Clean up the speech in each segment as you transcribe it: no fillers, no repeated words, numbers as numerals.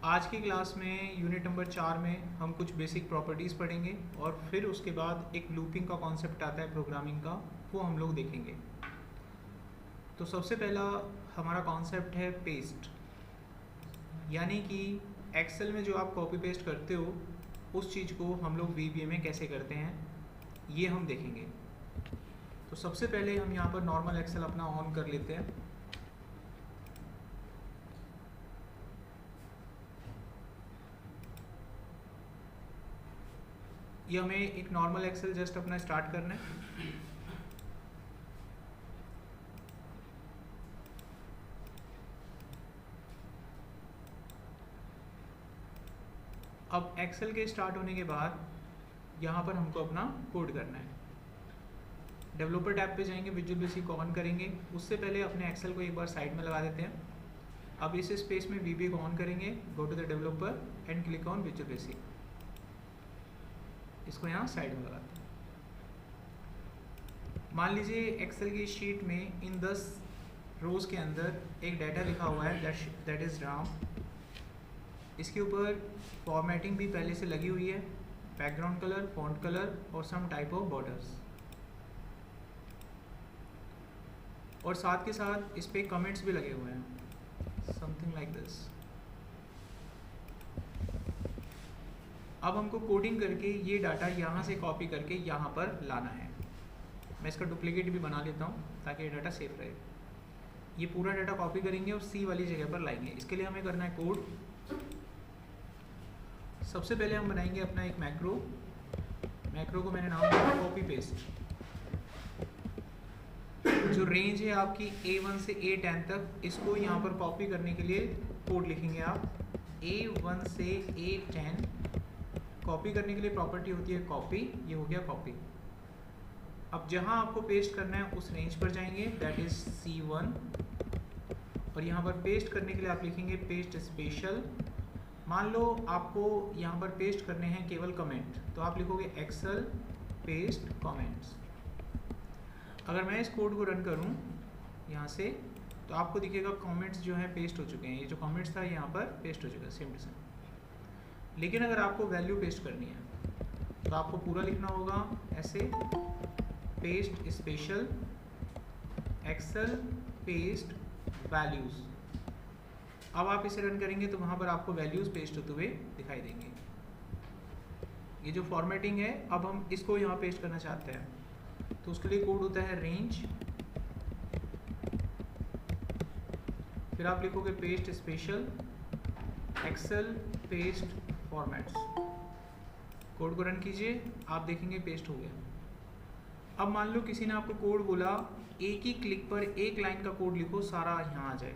आज की क्लास में यूनिट नंबर 4 में हम कुछ बेसिक प्रॉपर्टीज़ पढ़ेंगे और फिर उसके बाद एक लूपिंग का कॉन्सेप्ट आता है प्रोग्रामिंग का, वो हम लोग देखेंगे। तो सबसे पहला हमारा कॉन्सेप्ट है पेस्ट, यानी कि एक्सेल में जो आप कॉपी पेस्ट करते हो उस चीज़ को हम लोग VBA में कैसे करते हैं ये हम देखेंगे। तो सबसे पहले हम यहाँ पर नॉर्मल एक्सेल अपना ऑन कर लेते हैं। ये हमें एक नॉर्मल एक्सेल जस्ट अपना स्टार्ट करना है। अब एक्सेल के स्टार्ट होने के बाद यहाँ पर हमको अपना कोड करना है। डेवलपर टैब पे जाएंगे, विजुअल बेसिक को ऑन करेंगे। उससे पहले अपने एक्सेल को एक बार साइड में लगा देते हैं। अब इस स्पेस में VBA को ऑन करेंगे, go to the developer and click on visual basic. इसको यहाँ साइड में लगाते हैं। मान लीजिए एक्सेल की शीट में इन 10 रोज़ के अंदर एक डाटा लिखा हुआ है, दैट इज़ राम। इसके ऊपर फॉर्मेटिंग भी पहले से लगी हुई है, बैकग्राउंड कलर, फॉन्ट कलर और सम टाइप ऑफ बॉर्डर्स, और साथ के साथ इस पे कमेंट्स भी लगे हुए हैं, समथिंग लाइक दिस। अब हमको कोडिंग करके ये डाटा यहाँ से कॉपी करके यहाँ पर लाना है। मैं इसका डुप्लीकेट भी बना लेता हूँ ताकि ये डाटा सेफ रहे। ये पूरा डाटा कॉपी करेंगे और C वाली जगह पर लाएंगे। इसके लिए हमें करना है कोड। सबसे पहले हम बनाएंगे अपना एक मैक्रो को मैंने नाम दिया कॉपी पेस्ट। जो रेंज है आपकी A1 से A10 तक, इसको यहाँ पर कॉपी करने के लिए कोड लिखेंगे आप। A1 से A10 कॉपी करने के लिए प्रॉपर्टी होती है कॉपी, ये हो गया कॉपी। अब जहाँ आपको पेस्ट करना है उस रेंज पर जाएंगे, दैट इज C1, और यहाँ पर पेस्ट करने के लिए आप लिखेंगे पेस्ट स्पेशल। मान लो आपको यहाँ पर पेस्ट करने हैं केवल कमेंट, तो आप लिखोगे एक्सेल पेस्ट कमेंट्स। अगर मैं इस कोड को रन करूँ यहाँ से, तो आपको दिखेगा कमेंट्स जो हैं पेस्ट हो चुके हैं। ये जो कमेंट्स था यहाँ पर पेस्ट हो चुका है सेम टू सेम। लेकिन अगर आपको वैल्यू पेस्ट करनी है तो आपको पूरा लिखना होगा ऐसे, paste special Excel paste values. अब आप इसे रन करेंगे तो वहाँ पर आपको वैल्यूज़ पेस्ट होते हुए दिखाई देंगे। ये जो फॉर्मेटिंग है, अब हम इसको यहाँ पेस्ट करना चाहते हैं, तो उसके लिए कोड होता है रेंज, फिर आप लिखोगे paste special Excel paste formats. Code को रन कीजिए, आप देखेंगे पेस्ट हो गया। अब मान लो किसी ने आपको कोड बोला, एक ही क्लिक पर एक लाइन का कोड लिखो, सारा यहाँ आ जाए,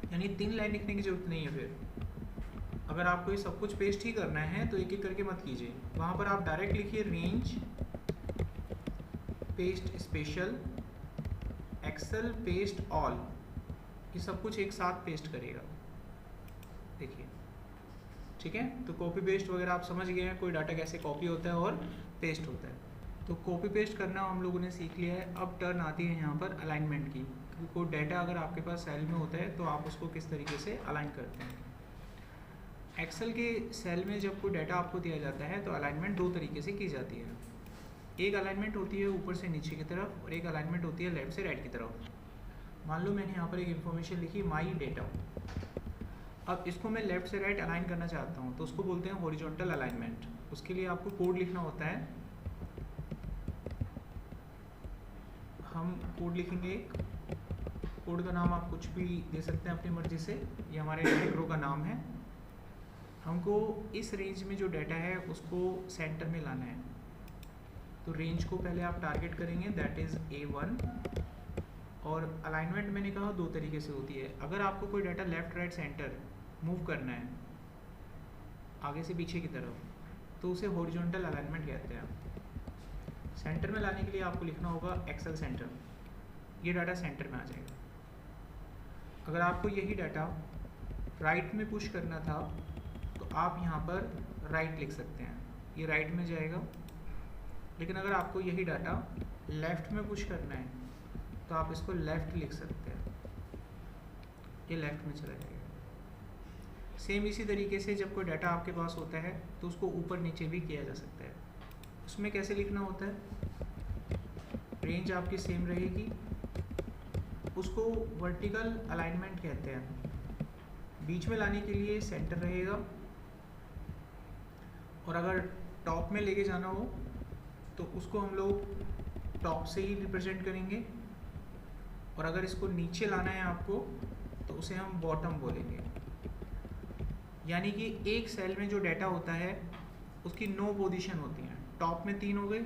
यानी 3 लाइन लिखने की जरूरत नहीं है। फिर अगर आपको ये सब कुछ पेस्ट ही करना है तो एक एक करके मत कीजिए, वहाँ पर आप डायरेक्ट लिखिए range paste special Excel paste all. ये सब कुछ एक साथ पेस्ट करेगा, देखिए, ठीक है। तो कॉपी पेस्ट वगैरह आप समझ गए हैं, कोई डाटा कैसे कॉपी होता है और पेस्ट होता है। तो कॉपी पेस्ट करना हम लोगों ने सीख लिया है। अब टर्न आती है यहाँ पर अलाइनमेंट की, क्योंकि कोई डाटा अगर आपके पास सेल में होता है तो आप उसको किस तरीके से अलाइन करते हैं। एक्सेल के सेल में जब कोई डाटा आपको दिया जाता है तो अलाइनमेंट 2 तरीके से की जाती है। एक अलाइनमेंट होती है ऊपर से नीचे की तरफ, और एक अलाइनमेंट होती है लेफ्ट से राइट की तरफ। मान लो मैंने यहाँ पर एक इन्फॉर्मेशन लिखी माई डेटा। अब इसको मैं लेफ्ट से राइट अलाइन करना चाहता हूँ, तो उसको बोलते हैं हॉरिजॉन्टल अलाइनमेंट। उसके लिए आपको कोड लिखना होता है। हम कोड लिखेंगे, कोड का नाम आप कुछ भी दे सकते हैं अपनी मर्जी से, ये हमारे मैक्रो का नाम है। हमको इस रेंज में जो डाटा है उसको सेंटर में लाना है, तो रेंज को पहले आप टारगेट करेंगे, दैट इज़ A1। और अलाइनमेंट मैंने कहा 2 तरीके से होती है। अगर आपको कोई data left right centre move करना है आगे से पीछे की तरफ, तो उसे हॉरिजॉन्टल अलाइनमेंट कहते हैं। सेंटर में लाने के लिए आपको लिखना होगा एक्सेल सेंटर, ये डाटा सेंटर में आ जाएगा। अगर आपको यही डाटा राइट में पुश करना था तो आप यहाँ पर राइट लिख सकते हैं, ये राइट में जाएगा। लेकिन अगर आपको यही डाटा लेफ़्ट में पुश करना है तो आप इसको लेफ़्ट लिख सकते हैं, ये लेफ़्ट में चला जाएगा। सेम इसी तरीके से जब कोई डाटा आपके पास होता है तो उसको ऊपर नीचे भी किया जा सकता है। उसमें कैसे लिखना होता है, रेंज आपकी सेम रहेगी, उसको वर्टिकल अलाइनमेंट कहते हैं, बीच में लाने के लिए सेंटर रहेगा, और अगर टॉप में लेके जाना हो तो उसको हम लोग टॉप से ही रिप्रेजेंट करेंगे, और अगर इसको नीचे लाना है आपको तो उसे हम बॉटम बोलेंगे। यानी कि एक सेल में जो डाटा होता है उसकी 9 पोजीशन होती हैं, टॉप में 3 हो गई,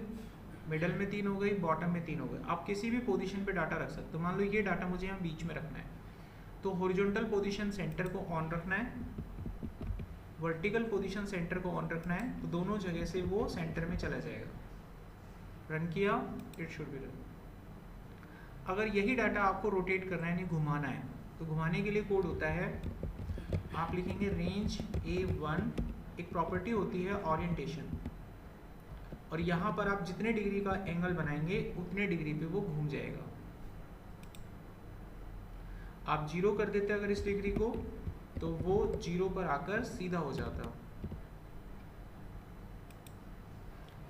मिडल में 3 हो गई, बॉटम में 3 हो गए। आप किसी भी पोजीशन पे डाटा रख सकते हो। मान लो ये डाटा मुझे यहाँ बीच में रखना है तो हॉरिजॉन्टल पोजीशन सेंटर को ऑन रखना है, वर्टिकल पोजीशन सेंटर को ऑन रखना है, तो दोनों जगह से वो सेंटर में चला जाएगा। रन किया, इट शुड बी रन। अगर यही डाटा आपको रोटेट करना है, यानी घुमाना है, तो घुमाने के लिए कोड होता है, आप लिखेंगे रेंज A1, एक प्रॉपर्टी होती है ओरिएंटेशन, और यहाँ पर आप जितने डिग्री का एंगल बनाएंगे उतने डिग्री पे वो घूम जाएगा। आप 0 कर देते अगर इस डिग्री को तो वो 0 पर आकर सीधा हो जाता।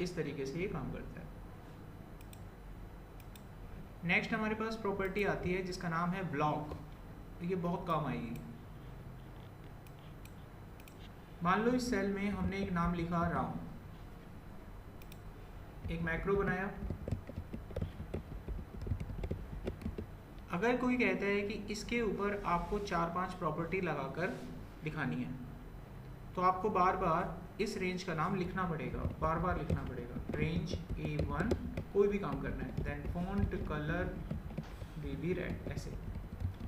इस तरीके से ये काम करता है। नेक्स्ट हमारे पास प्रॉपर्टी आती है जिसका नाम है ब्लॉक। ये बहुत काम आएगी। मान लो इस सेल में हमने एक नाम लिखा राम, एक मैक्रो बनाया। अगर कोई कहता है कि इसके ऊपर आपको 4-5 प्रॉपर्टी लगाकर दिखानी है तो आपको बार बार इस रेंज का नाम लिखना पड़ेगा, बार बार लिखना पड़ेगा। रेंज A1 कोई भी काम करना है, then font colour baby red, ऐसे।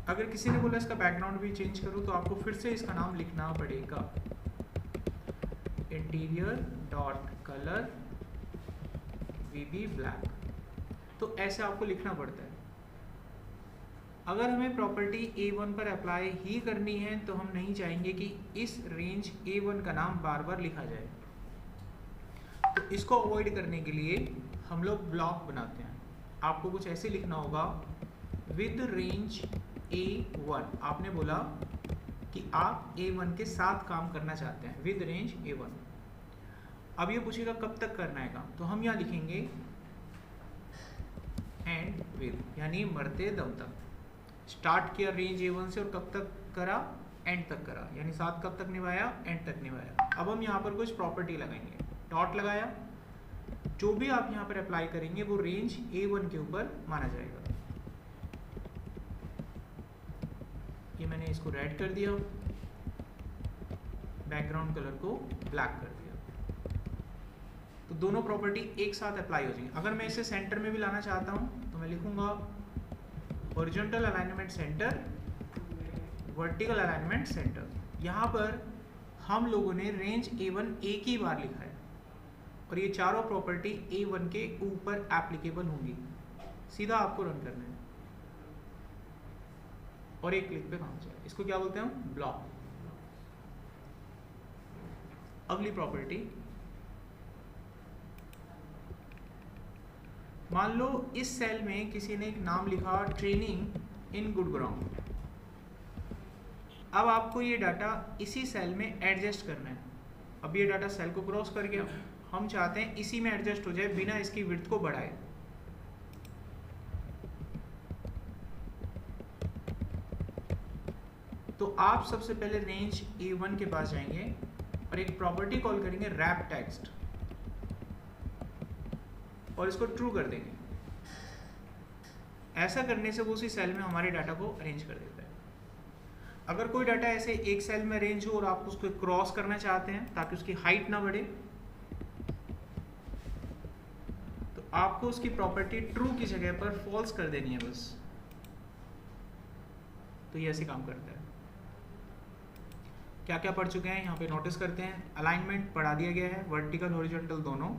अगर किसी ने बोला इसका बैकग्राउंड भी चेंज करो तो आपको फिर से इसका नाम लिखना पड़ेगा, interior dot colour baby black. तो ऐसे आपको लिखना पड़ता है। अगर हमें प्रॉपर्टी A1 पर अप्लाई ही करनी है तो हम नहीं चाहेंगे कि इस रेंज A1 का नाम बार बार लिखा जाए। तो इसको अवॉइड करने के लिए हम लोग ब्लॉक बनाते हैं। आपको कुछ ऐसे लिखना होगा, विद रेंज A1। आपने बोला कि आप A1 के साथ काम करना चाहते हैं, विद रेंज A1। अब ये पूछेगा कब तक करना है काम, तो हम यहाँ लिखेंगे एंड विद, यानी मरते दम तक। स्टार्ट किया रेंज A1 से और कब तक करा, एंड तक करा, यानी साथ कब तक निभाया, एंड तक निभाया। अब हम यहाँ पर कुछ प्रॉपर्टी लगाएंगे, डॉट लगाया, जो भी आप यहाँ पर अप्लाई करेंगे वो रेंज A1 के ऊपर माना जाएगा। ये मैंने इसको रेड कर दिया, बैकग्राउंड कलर को ब्लैक कर दिया, तो दोनों प्रॉपर्टी एक साथ अप्लाई हो जाएंगी। अगर मैं इसे सेंटर में भी लाना चाहता हूँ तो मैं लिखूंगा horizontal alignment centre, vertical alignment centre. यहाँ पर हम लोगों ने रेंज A1 एक ही बार लिखा है और ये चारों प्रॉपर्टी A1 के ऊपर एप्लीकेबल होंगी। सीधा आपको रन करना है और एक क्लिक पे काम हो जाएगा। इसको क्या बोलते हैं हम, ब्लॉक। अगली प्रॉपर्टी, मान लो इस सेल में किसी ने एक नाम लिखा ट्रेनिंग इन गुड़गांव। अब आपको ये डाटा इसी सेल में एडजस्ट करना है। अब ये डाटा सेल को क्रॉस कर गया, हम चाहते हैं इसी में एडजस्ट हो जाए बिना इसकी विड्थ को बढ़ाए। तो आप सबसे पहले रेंज A1 के पास जाएंगे और एक प्रॉपर्टी कॉल करेंगे रैप टेक्स्ट और इसको ट्रू कर देंगे। ऐसा करने से वो उसी सेल में हमारे डाटा को अरेंज कर देता है। अगर कोई डाटा ऐसे एक सेल में अरेंज हो और आप उसको क्रॉस करना चाहते हैं ताकि उसकी हाइट ना बढ़े, तो आपको उसकी प्रॉपर्टी ट्रू की जगह पर फॉल्स कर देनी है बस। तो ये ऐसे काम करता है। क्या क्या पढ़ चुके हैं यहाँ पे नोटिस करते हैं। अलाइनमेंट पढ़ा दिया गया है, वर्टिकल हॉरिजॉन्टल दोनों।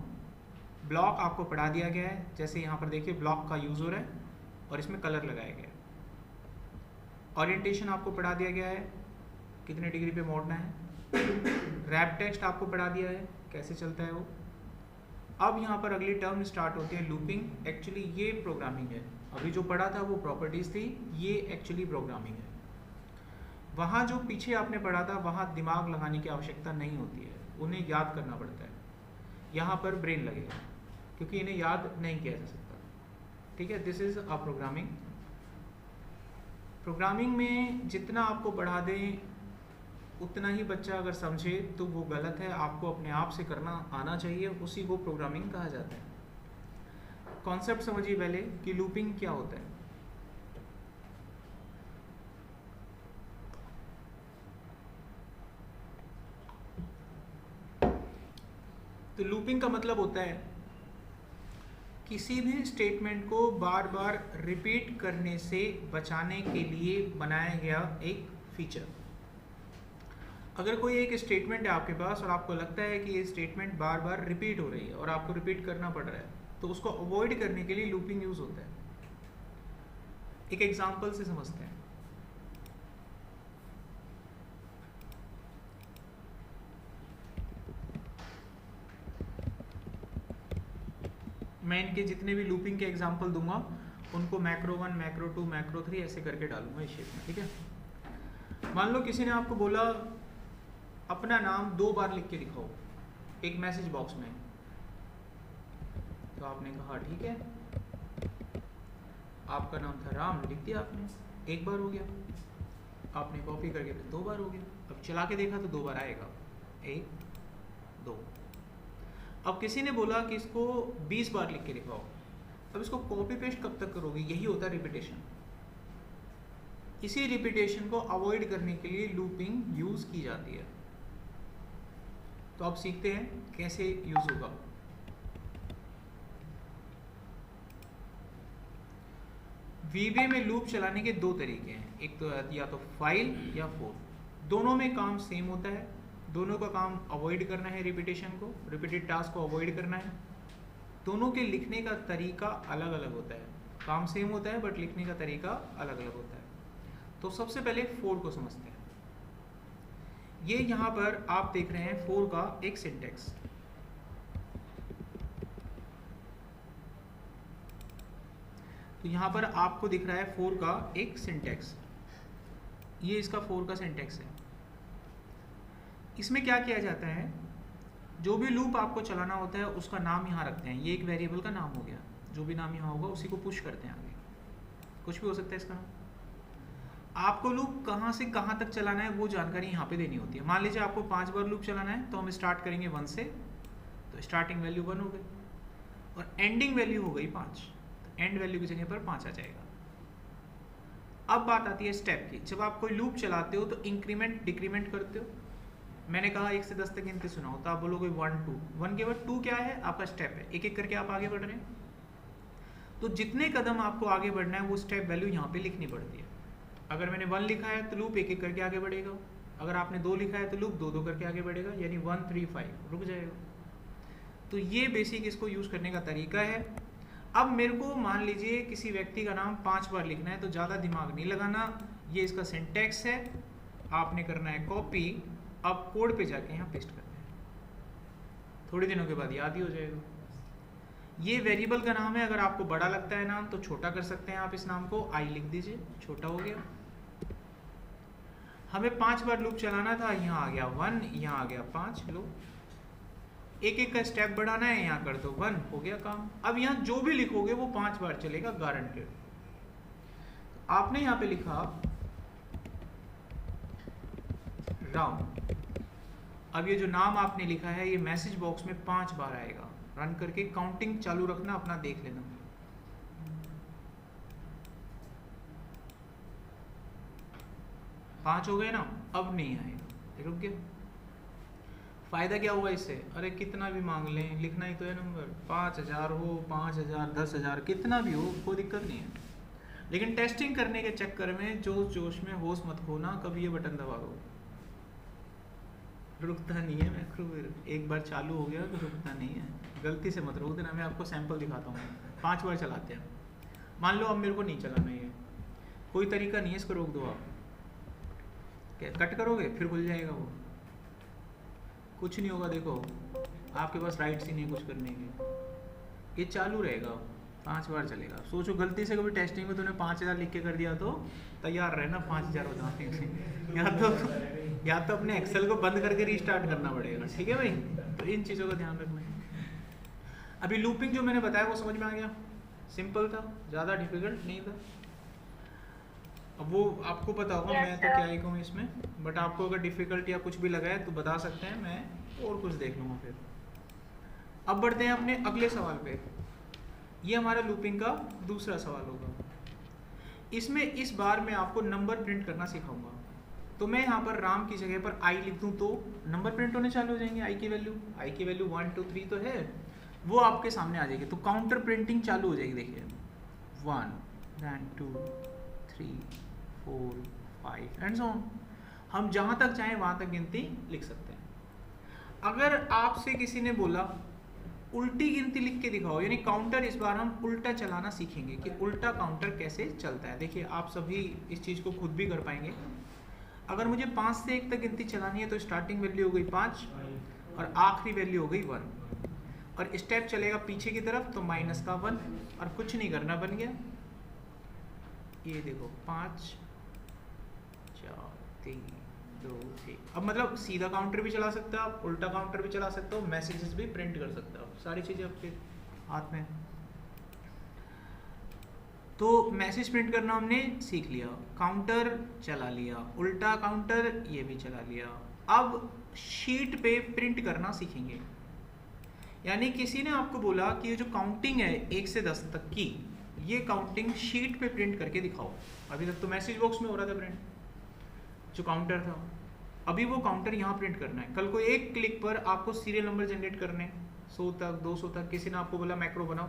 ब्लॉक आपको पढ़ा दिया गया है, जैसे यहाँ पर देखिए ब्लॉक का यूज हो रहा है और इसमें कलर लगाया गया है। ओरिएंटेशन आपको पढ़ा दिया गया है, कितने डिग्री पे मोड़ना है। रैप टेक्स्ट आपको पढ़ा दिया है, कैसे चलता है वो। अब यहाँ पर अगली टर्म स्टार्ट होती है लूपिंग। एक्चुअली ये प्रोग्रामिंग है। अभी जो पढ़ा था वो प्रॉपर्टीज थी, ये एक्चुअली प्रोग्रामिंग है। वहाँ जो पीछे आपने पढ़ा था वहाँ दिमाग लगाने की आवश्यकता नहीं होती है, उन्हें याद करना पड़ता है। यहाँ पर ब्रेन लगेगा क्योंकि इन्हें याद नहीं किया जा सकता। ठीक है, this is a programming. Programming में जितना आपको बढ़ा दें उतना ही बच्चा अगर समझे तो वो गलत है, आपको अपने आप से करना आना चाहिए, उसी को प्रोग्रामिंग कहा जाता है। कॉन्सेप्ट समझिए पहले कि लूपिंग क्या होता है। तो लूपिंग का मतलब होता है किसी भी स्टेटमेंट को बार बार रिपीट करने से बचाने के लिए बनाया गया एक फीचर। अगर कोई एक स्टेटमेंट है आपके पास और आपको लगता है कि ये स्टेटमेंट बार बार रिपीट हो रही है और आपको रिपीट करना पड़ रहा है, तो उसको अवॉइड करने के लिए लूपिंग यूज होता है। एक एग्जांपल से समझते हैं। मैं इनके जितने भी लूपिंग के एग्जांपल दूंगा उनको मैक्रो 1, मैक्रो 2, मैक्रो 3 ऐसे करके डालूंगा इस शेप में। ठीक है, मान लो किसी ने आपको बोला अपना नाम 2 बार लिख के दिखाओ एक मैसेज बॉक्स में, तो आपने कहा ठीक है, आपका नाम था राम, लिख दिया आपने, 1 बार हो गया। आपने कॉपी करके फिर 2 बार हो गया। अब चला के देखा तो 2 बार आएगा, 1 2। अब किसी ने बोला कि इसको 20 बार लिख के दिखाओ। अब इसको कॉपी पेस्ट कब तक करोगे? यही होता है रिपीटेशन। इसी रिपीटेशन को अवॉइड करने के लिए लूपिंग यूज की जाती है। तो आप सीखते हैं कैसे यूज होगा। वीबे में लूप चलाने के 2 तरीके हैं, एक तो या तो फाइल या फोर। दोनों में काम सेम होता है, दोनों का काम अवॉइड करना है, रिपीटेशन को, रिपीटेड टास्क को अवॉइड करना है। दोनों के लिखने का तरीका अलग अलग होता है, काम सेम होता है बट लिखने का तरीका अलग अलग होता है। तो सबसे पहले फोर को समझते हैं। ये यहाँ पर आप देख रहे हैं फोर का एक सिंटेक्स। तो यहाँ पर आपको दिख रहा है फोर का एक सिंटेक्स, ये इसका फोर का सिंटेक्स है। इसमें क्या किया जाता है, जो भी लूप आपको चलाना होता है उसका नाम यहाँ रखते हैं। ये एक वेरिएबल का नाम हो गया, जो भी नाम यहाँ होगा उसी को पुश करते हैं आगे, कुछ भी हो सकता है इसका नाम। आपको लूप कहाँ से कहाँ तक चलाना है वो जानकारी यहाँ पे देनी होती है। मान लीजिए आपको 5 बार लूप चलाना है, तो हम स्टार्ट करेंगे 1 से, तो स्टार्टिंग वैल्यू 1 हो गई और एंडिंग वैल्यू हो गई 5, तो एंड वैल्यू की जगह पर 5 आ जाएगा। अब बात आती है स्टेप की। जब आप कोई लूप चलाते हो तो इंक्रीमेंट डिक्रीमेंट करते हो। मैंने कहा 1 से 10 तक गिनते सुनाओ, तो आप बोलोगे 1 2। 1 के बाद 2 क्या है? आपका स्टेप है, एक एक करके आप आगे बढ़ रहे हैं। तो जितने कदम आपको आगे बढ़ना है वो स्टेप वैल्यू यहाँ पे लिखनी पड़ती है। अगर मैंने 1 लिखा है तो लूप एक एक करके आगे बढ़ेगा, अगर आपने 2 लिखा है तो लूप 2 2 करके आगे बढ़ेगा, यानी 1 3 5 रुक जाएगा। तो ये बेसिक इसको यूज करने का तरीका है। अब मेरे को मान लीजिए किसी व्यक्ति का नाम 5 बार लिखना है, तो ज़्यादा दिमाग नहीं लगाना, ये इसका सिंटेक्स है, आपने करना है कॉपी, अब कोड पे जाके यहाँ पेस्ट करना है, थोड़े दिनों के बाद याद ही हो जाएगा। ये वेरिएबल का नाम है, अगर आपको बड़ा लगता है नाम तो छोटा कर सकते हैं आप इस नाम को, आई लिख दीजिए, छोटा हो गया। हमें 5 बार लूप चलाना था, यहाँ आ गया 1, यहाँ आ गया 5। लो एक एक का स्टेप बढ़ाना है, यहाँ कर दो 1, हो गया काम। अब यहाँ जो भी लिखोगे वो 5 बार चलेगा गारंटेड। तो आपने यहाँ पे लिखा राम, अब ये जो नाम आपने लिखा है ये मैसेज बॉक्स में 5 बार आएगा। रन करके काउंटिंग चालू रखना, अपना देख लेना। पांच हो गए ना, अब नहीं आएगा, रुक गया। फायदा क्या हुआ इससे? अरे कितना भी मांग लें, लिखना ही तो है नंबर, 5000 हो, 5000, 10,000, कितना भी हो, कोई दिक्कत नहीं है। लेकिन टेस्टिंग करने के चक्कर में जोश जोश में होश मत खोना, कभी ये बटन दबा दो, रुकता नहीं है। मैं एक बार चालू हो गया तो रुकता नहीं है, गलती से मत रोक देना। मैं आपको सैंपल दिखाता हूँ, 5 बार चलाते हैं। मान लो अब मेरे को नहीं चलाना, ये कोई तरीका नहीं है, इसको रोक दो आप, क्या कट करोगे फिर खुल जाएगा वो, कुछ नहीं होगा। देखो आपके पास राइट्स ही नहीं कुछ करने के, ये चालू रहेगा, 5 बार चलेगा। सोचो गलती से कभी टेस्टिंग में तूने 5000 लिख के कर दिया तो तैयार रहना 5000 बताने के लिए। या तो अपने एक्सेल को बंद करके रीस्टार्ट करना पड़ेगा, ठीक है भाई। तो इन चीज़ों का ध्यान रखना है। अभी लूपिंग जो मैंने बताया वो समझ में आ गया, सिंपल था, ज़्यादा डिफिकल्ट नहीं था। अब वो आपको पता होगा, मैं तो क्या ही कहूँ इसमें, बट आपको अगर डिफिकल्ट या कुछ भी लगा है तो बता सकते हैं, मैं और कुछ देख लूँगा फिर। अब बढ़ते हैं अपने अगले सवाल पे। ये हमारा लूपिंग का दूसरा सवाल होगा। इसमें इस बार मैं आपको नंबर प्रिंट करना सिखाऊंगा। तो मैं यहाँ पर राम की जगह पर आई लिख दूँ तो नंबर प्रिंट होने चालू हो जाएंगे। आई की वैल्यू 1 2 3 तो है, वो आपके सामने आ जाएगी। तो काउंटर प्रिंटिंग चालू हो जाएगी। देखिए 1 then 2 3 4 5 एंड सो ऑन। हम जहाँ तक चाहें वहाँ तक गिनती लिख सकते हैं। अगर आपसे किसी ने बोला उल्टी गिनती लिख के दिखाओ, यानी काउंटर इस बार हम उल्टा चलाना सीखेंगे कि उल्टा काउंटर कैसे चलता है। देखिए आप सभी इस चीज़ को खुद भी कर पाएंगे। अगर मुझे 5 से 1 तक गिनती चलानी है तो स्टार्टिंग वैल्यू हो गई 5 और आखिरी वैल्यू हो गई 1, और स्टेप चलेगा पीछे की तरफ तो माइनस का 1, और कुछ नहीं करना, बन गया। ये देखो 5 4 3 2 1। अब मतलब सीधा काउंटर भी चला सकते हो आप, उल्टा काउंटर भी चला सकते हो, मैसेजेस भी प्रिंट कर सकते हो, सारी चीज़ें आपके हाथ में। तो मैसेज प्रिंट करना हमने सीख लिया, काउंटर चला लिया, उल्टा काउंटर ये भी चला लिया। अब शीट पे प्रिंट करना सीखेंगे। यानी किसी ने आपको बोला कि ये जो काउंटिंग है 1 से 10 तक की, ये काउंटिंग शीट पे प्रिंट करके दिखाओ। अभी तक तो मैसेज बॉक्स में हो रहा था प्रिंट, जो काउंटर था। अभी वो काउंटर यहाँ प्रिंट करना है। कल को एक क्लिक पर आपको सीरियल नंबर जनरेट करने 100 तक 200 तक। किसी ने आपको बोला मैक्रो बनाओ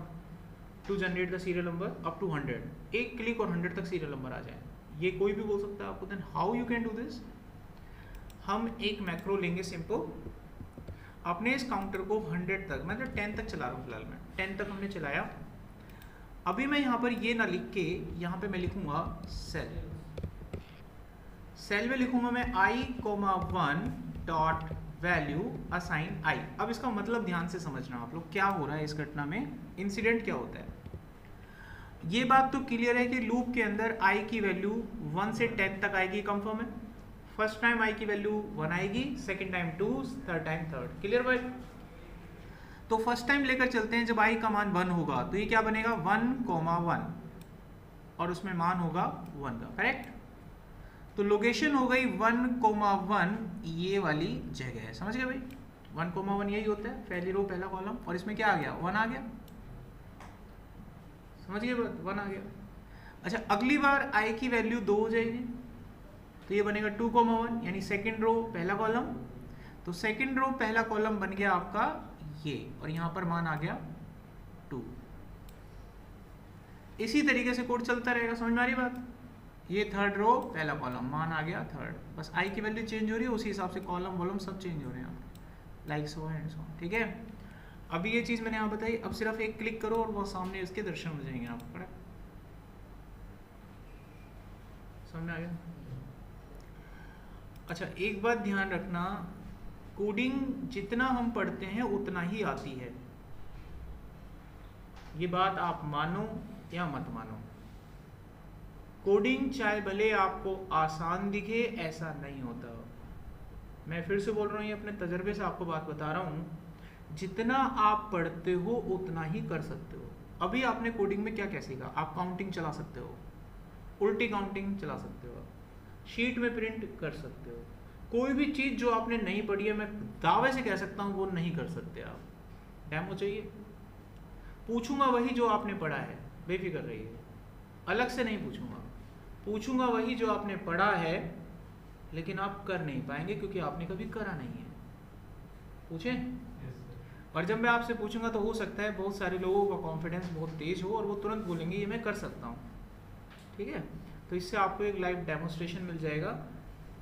to generate the serial number up to 100, एक क्लिक और 100 तक सीरियल नंबर आ जाए, ये कोई भी बोल सकता है आपको। Then how you can do this? हम एक मैक्रो लेंगे सिंपल। अपने इस काउंटर को 100 तक, मैं तो 10 तक चला रहा हूँ फिलहाल, मैं 10 तक हमने चलाया। अभी मैं यहाँ पर ये ना लिख के यहाँ पे मैं लिखूंगा सेल में लिखूंगा मैं i,1 dot value assign i। अब इसका मतलब ध्यान से समझना आप लोग, क्या हो रहा है इस घटना में, इंसिडेंट क्या होता है। ये बात तो क्लियर है कि लूप के अंदर i की वैल्यू 1 से 10 तक आएगी, कंफर्म है। फर्स्ट टाइम i की वैल्यू 1 आएगी, second time 2, third time 3, clear भाई। तो फर्स्ट टाइम लेकर चलते हैं, जब i का मान 1 होगा तो ये क्या बनेगा 1,1 और उसमें मान होगा 1 का, करेक्ट। तो लोकेशन हो गई 1,1, ये वाली जगह है, समझ गए भाई। 1,1 यही होता है, पहली रो पहला कॉलम, और इसमें क्या आ गया 1 आ गया, समझ गए 1 आ गया। अच्छा अगली बार i की वैल्यू 2 हो जाएगी तो ये बनेगा 2,1, यानी सेकंड रो पहला कॉलम। तो सेकंड रो पहला कॉलम बन गया आपका ये, और यहाँ पर मान आ गया 2। इसी तरीके से कोड चलता रहेगा, समझ में आ रही बात। ये थर्ड रो पहला कॉलम, मान आ गया थर्ड, बस i की वैल्यू चेंज हो रही है, उसी हिसाब से कॉलम वॉलम सब चेंज हो रहे हैं, लाइक सो एंड सो, ठीक है। अभी ये चीज़ मैंने यहाँ बताई, अब सिर्फ एक क्लिक करो और वो सामने इसके दर्शन हो जाएंगे आपको, करेक्ट, समझ में आ गया। अच्छा एक बात ध्यान रखना, कोडिंग जितना हम पढ़ते हैं उतना ही आती है, ये बात आप मानो या मत मानो। कोडिंग चाहे भले आपको आसान दिखे, ऐसा नहीं होता। मैं फिर से बोल रहा हूँ, ये अपने तजर्बे से आपको बात बता रहा हूँ। जितना आप पढ़ते हो उतना ही कर सकते हो। अभी आपने कोडिंग में क्या क्या सीखा, आप काउंटिंग चला सकते हो, उल्टी काउंटिंग चला सकते हो, शीट में प्रिंट कर सकते हो। कोई भी चीज़ जो आपने नहीं पढ़ी है, मैं दावे से कह सकता हूँ वो नहीं कर सकते आप। डेमो चाहिए, पूछूंगा वही जो आपने पढ़ा है, बेफिक्र रहिए, अलग से नहीं पूछूंगा। पूछूंगा वही जो आपने पढ़ा है, लेकिन आप कर नहीं पाएंगे क्योंकि आपने कभी करा नहीं है। पूछें। और जब मैं आपसे पूछूंगा तो हो सकता है बहुत सारे लोगों का कॉन्फिडेंस बहुत तेज हो और वो तुरंत बोलेंगे ये मैं कर सकता हूँ, ठीक है। तो इससे आपको एक लाइव डेमोस्ट्रेशन मिल जाएगा।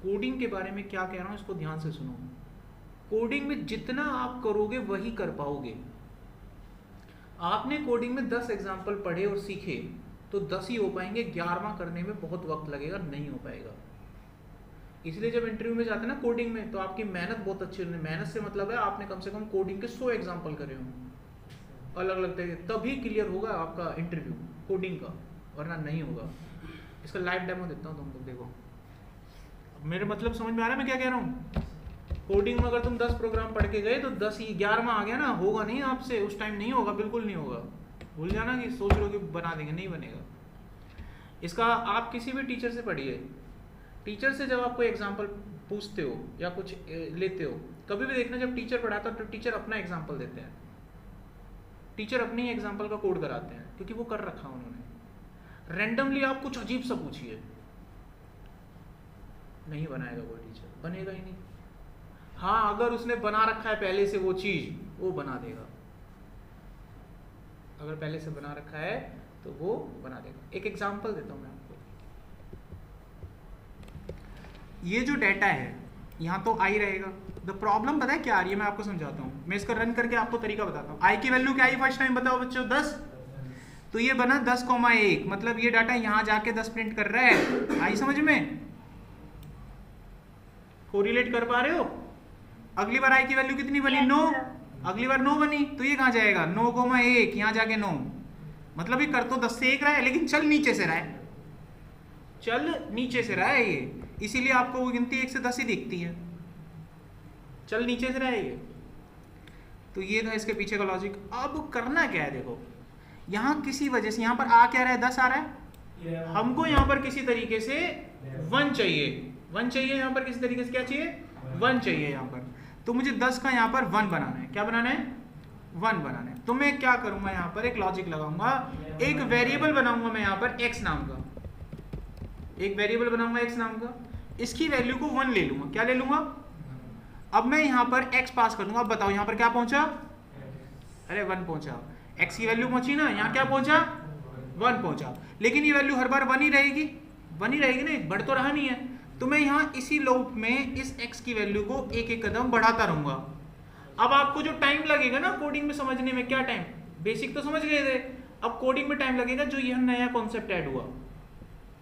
कोडिंग के बारे में क्या कह रहा हूँ इसको ध्यान से सुनो। कोडिंग में जितना आप करोगे वही कर पाओगे। आपने कोडिंग में 10 एग्जाम्पल पढ़े और सीखे तो 10 ही हो पाएंगे, 11वां करने में बहुत वक्त लगेगा, नहीं हो पाएगा। इसलिए जब इंटरव्यू में जाते हैं ना कोडिंग में, तो आपकी मेहनत बहुत अच्छी होनी। मेहनत से मतलब है आपने कम से कम कोडिंग के 100 एग्जाम्पल करे हों, अलग अलग तरीके, तभी क्लियर होगा आपका इंटरव्यू कोडिंग का, वरना नहीं होगा। इसका लाइव डेमो देता हूँ तुम लोग देखो, मेरे मतलब समझ में आ रहा है मैं क्या कह रहा हूँ। कोडिंग में अगर तुम 10 प्रोग्राम पढ़ के गए तो 10 ही 11वां आ गया ना, होगा नहीं आपसे उस टाइम, नहीं होगा, बिल्कुल नहीं होगा। भूल जाना कि सोच लो कि बना देंगे, नहीं बनेगा। इसका आप किसी भी टीचर से पढ़िए, टीचर से जब आप कोई एग्जाम्पल पूछते हो या कुछ लेते हो, कभी भी देखना जब टीचर पढ़ाता है तो टीचर अपना एग्जाम्पल देते हैं, टीचर अपने ही एग्जाम्पल का कोड कराते हैं, क्योंकि वो कर रखा उन्होंने। रैंडमली आप कुछ अजीब सा पूछिए, नहीं बनाएगा कोई टीचर, बनेगा ही नहीं। हाँ, अगर उसने बना रखा है पहले से वो चीज, वो बना देगा। अगर पहले से बना रखा है तो वो बना देगा। एक एग्जांपल देता हूं मैं आपको। ये जो डेटा है यहाँ तो आई रहेगा। द प्रॉब्लम पता है क्या आ रही है, मैं आपको समझाता हूँ। मैं इसका रन करके आपको तरीका बताता हूँ। आई की वैल्यू क्या आई फर्स्ट टाइम, बताओ बच्चों, 10। तो ये बना 10,1, मतलब ये डाटा यहाँ जाके 10 प्रिंट कर रहा है। आई समझ में, कोरिलेट कर पा रहे हो? अगली बार आई की वैल्यू कितनी बनी, 9। अगली बार 9 बनी तो ये कहाँ जाएगा, 9,1, यहाँ जाके 9। मतलब ये कर तो 10 से 1 रहा है, लेकिन चल नीचे से रहा है, चल नीचे से रहा है ये, इसीलिए आपको वो गिनती 1 से 10 ही दिखती है, चल नीचे से रहा है ये। तो ये था इसके पीछे का लॉजिक। अब करना क्या है देखो, यहाँ किसी वजह से यहाँ पर आ क्या रहा है, 10 आ रहा है। हमको यहाँ पर किसी तरीके से 1 चाहिए, 1 चाहिए यहाँ पर, किसी तरीके से क्या चाहिए, 1 चाहिए यहाँ पर। तो मुझे 10 का यहाँ पर 1 बनाना है। क्या बनाना है, 1 बनाना है। तो मैं क्या करूंगा, यहाँ पर एक लॉजिक लगाऊंगा, एक वेरिएबल बनाऊंगा मैं यहाँ पर x नाम का, एक वेरिएबल बनाऊंगा x नाम का, इसकी वैल्यू को 1 ले लूंगा। क्या ले लूंगा, अब मैं यहाँ पर x पास कर दूंगा। अब बताओ यहाँ पर क्या पहुंचा, अरे 1 पहुंचा, x की वैल्यू पहुंची ना, यहाँ क्या पहुंचा, 1 पहुंचा। लेकिन ये वैल्यू हर बार 1 ही रहेगी, 1 ही रहेगी ना, बढ़ तो रहा नहीं है। तो मैं यहाँ इसी लूप में इस x की वैल्यू को एक एक कदम बढ़ाता रहूंगा। अब आपको जो टाइम लगेगा ना कोडिंग में समझने में, क्या टाइम, बेसिक तो समझ गए थे, अब कोडिंग में टाइम लगेगा जो यह नया कॉन्सेप्ट ऐड हुआ,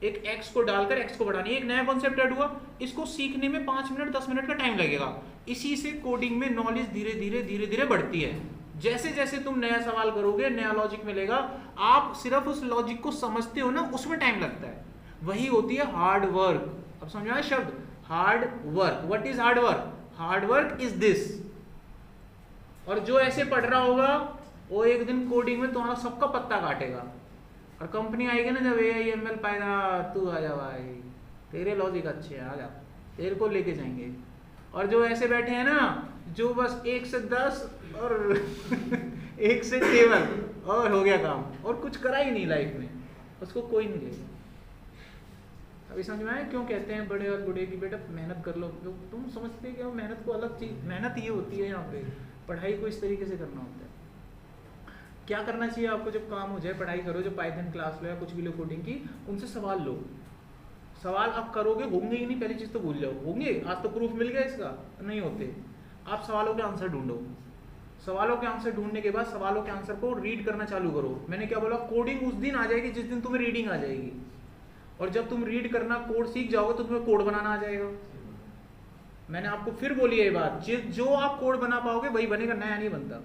एक x को डालकर x को बढ़ानी, एक नया कॉन्सेप्ट ऐड हुआ, इसको सीखने में 5 मिनट 10 मिनट का टाइम लगेगा। इसी से कोडिंग में नॉलेज धीरे धीरे धीरे धीरे बढ़ती है। जैसे जैसे तुम नया सवाल करोगे, नया लॉजिक मिलेगा, आप सिर्फ उस लॉजिक को समझते हो ना, उसमें टाइम लगता है। वही होती है हार्ड वर्क। अब समझ आया शब्द hard work. What is hard work, hard work is this. और जो ऐसे पढ़ रहा होगा वो एक दिन कोडिंग में तुम्हारा सबका पत्ता काटेगा, और कंपनी आएगी ना जब AIML पाएगा, तू आ जा भाई, तेरे लॉजिक अच्छे हैं, आ जा, तेरे को लेके जाएंगे। और जो ऐसे बैठे हैं ना, जो बस 1 से 10 और 1 से टेबल और हो गया काम, और कुछ करा ही नहीं लाइफ में, उसको कोई नहीं लेगा। अभी समझ में आया क्यों कहते हैं बड़े और बूढ़े की बेटा मेहनत कर लो। तुम समझते क्या, मेहनत को अलग चीज, मेहनत ये होती है यहाँ पे, पढ़ाई को इस तरीके से करना होता है। क्या करना चाहिए आपको, जब काम हो जाए पढ़ाई करो, जो पाइथन क्लास लो या कुछ भी लो कोडिंग की, उनसे सवाल लो। सवाल आप करोगे, होंगे ही नहीं, पहली चीज तो भूल जाओ, होंगे, आज तो प्रूफ मिल गया इसका, नहीं होते। आप सवालों के आंसर ढूंढो, सवालों के आंसर ढूंढने के बाद सवालों के आंसर को रीड करना चालू करो। मैंने क्या बोला, कोडिंग उस दिन आ जाएगी जिस दिन तुम्हें रीडिंग आ जाएगी, और जब तुम रीड करना कोड सीख जाओगे तो तुम्हें कोड बनाना आ जाएगा। मैंने आपको फिर बोली है ये बात, जो आप कोड बना पाओगे वही बनेगा, नया नहीं बनता।